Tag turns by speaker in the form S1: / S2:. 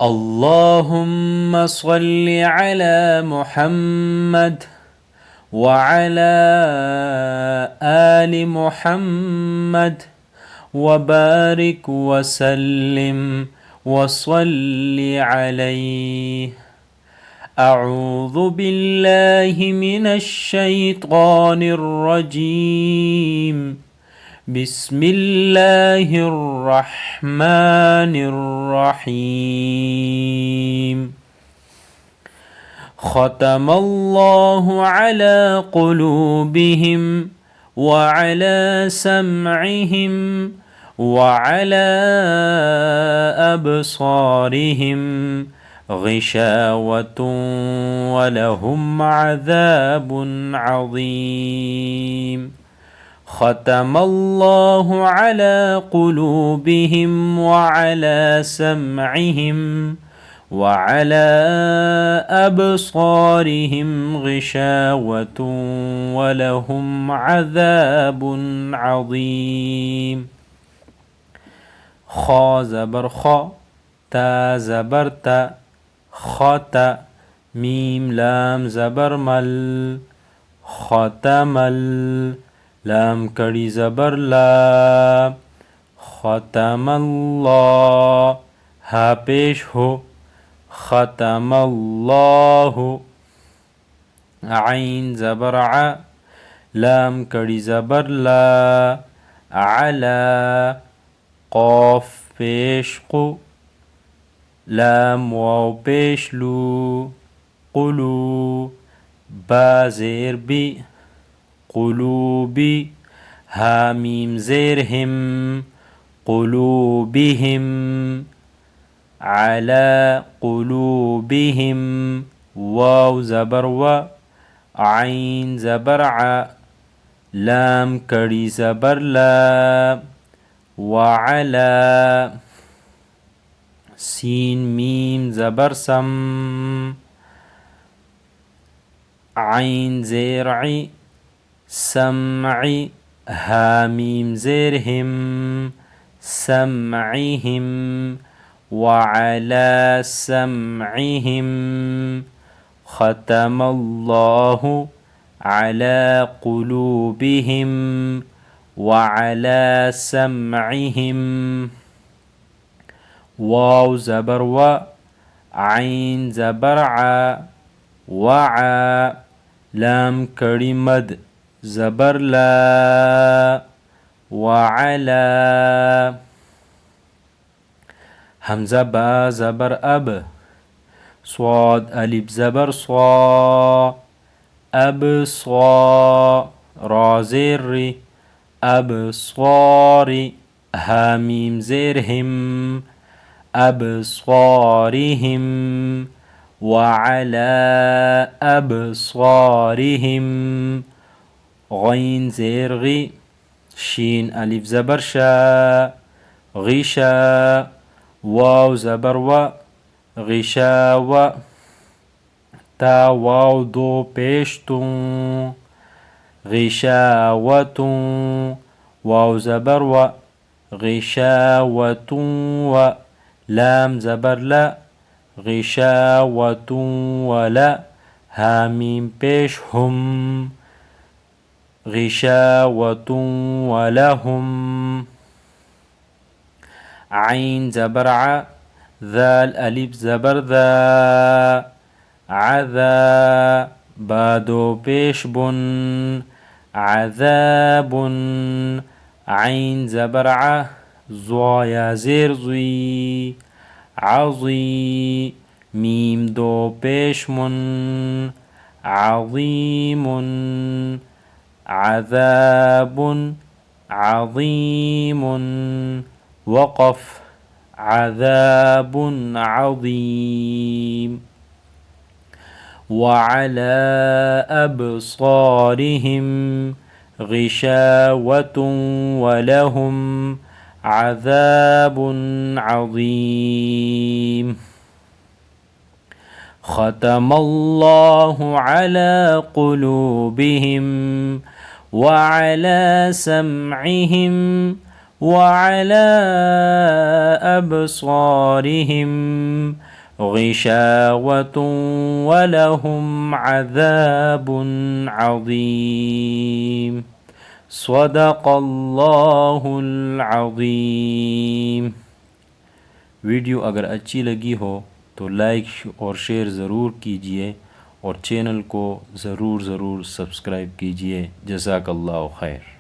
S1: اللهم صل على محمد وعلى آل محمد وبارك وسلم وصل عليه. أعوذ بالله من الشيطان الرجيم. بسم الله الرحمن الرحيم. ختم الله على قلوبهم وعلى سمعهم وعلى أبصارهم غشاوة ولهم عذاب عظيم. ختم الله على قلوبهم وعلى سمعهم وعلى أبصارهم غشاوة ولهم عذاب عظيم. خا زبر خا، تا زبر تا، خطأ. ميم لام زبر مل، ختمل. لام کڑی زبر لا، ختم الله. ها پیش ہو، ختم الله. عین زبر ع، لام کڑی زبر لا، علا. قاف پیش قو، لام واو پیش لو، قلو. با زیر بی، قلوبي. ها ميم زير هم، قلوبهم. على قلوبهم. واو زبر و، عين زبر ع، لام کڑی زبر لا، وعلى. سين ميم زبر سم، عين زير عي، سمعي. ها ميم زيرهم، سمعهم. وعلى سمعهم. ختم الله على قلوبهم وعلى سمعهم. واو زبر و، عين زبر ع، وعا. لام کڑی مد زبر لا، وعلى. همزة با زبر أب، صاد ألف زبر صا، أبصا. را زير ري، أبصار. ها ميم زير هم، أبصارهم. وعلى أبصارهم. غين زير غي، شين ألف زبر شا، غشا. واو زبر و، غشاوة. تا واو دو پیشتون، غشاوة. واو زبر و، غشاوة و. لام زبر لا، غشاوة ولا. ها ميم پیش هم، غشاوة ولهم. عين زبر ع، ذال ألف زبر ذا، عذا. بادو پیش بن، عذاب. عين زبر ع، زوايا زير زي، عظي. ميم دو پیش من، عظيم. عذاب، عظيم. وقف، عذاب عظيم. وعلى أبصارهم غشاوة ولهم عذاب عظيم. ختم الله على قلوبهم وعلى سمعهم वअला अबसारिहिम गिशावतुन वलहुम अज़ाबुन अज़ीम। सदक़ल्लाहुल अज़ीम। वीडियो अगर अच्छी लगी हो तो लाइक और शेयर ज़रूर कीजिए और चैनल को ज़रूर सब्सक्राइब कीजिए। जज़ाकल्लाहु खैर।